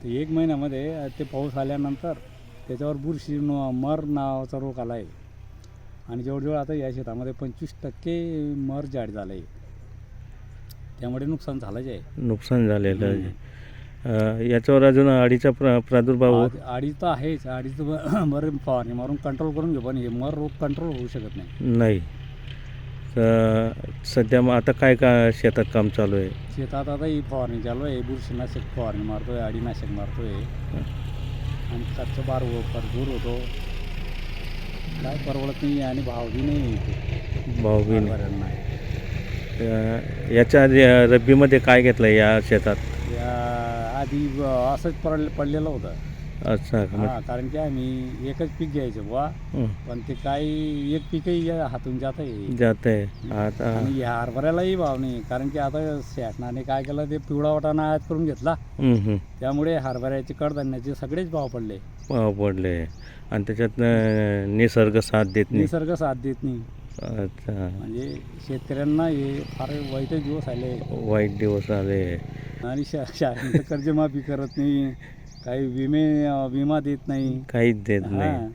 आता 1 महिन्यामध्ये ते पाऊस आल्यानंतर त्याच्यावर बुरशी मर नावाचा रोग आला आहे आणि जवळजवळ आता या शेतामध्ये 25% मर जाड झालं आहे. त्यामुळे नुकसान झालंच आहे. नुकसान झालेलं आहे. याच्यावर अजून अळीचा प्रादुर्भाव अडीच तर आहेच. अडीच बरं फवारणी मारून कंट्रोल करून घेऊ, पण हे मर रोग कंट्रोल होऊ शकत नाही. नाही. सध्या मग आता काय शेतात काम चालू आहे? शेतात आता ही फवारणी चालू आहे. बुरशीनाशक फवारणी मारतोय, अळीनाशक मारतोय आणि खर्च भरपूर होतो. काय परवडत नाही आणि भाव बी नाही इथे. भाव बी नाही. हरभऱ्यांना याच्या आधी रब्बीमध्ये काय घेतलं या शेतात? या आधी असंच पडलेलं होतं. अच्छा. हां, कारण की आम्ही एकच पीक घ्यायचं बुवा, पण ते काही एक पीकही हातून जात आहे. जात आहे आता. आणि या हरभऱ्यालाही भाव नाही, कारण की आता शासनाने काय केलं, ते पिवळा वाटाणा आयात करून घेतला. त्यामुळे हरभऱ्याचे कडधान्याचे सगळेच भाव पडले. भाव पडले आणि त्याच्यात निसर्ग साथ देत नाही. निसर्ग साथ देत नाही. अच्छा. म्हणजे शेतकऱ्यांना हे फार वाईट दिवस आले. वाईट दिवस आले. आणि शासन कर्जमाफी करत नाही, काही विमा देत नाही. काहीच देत नाही. हां.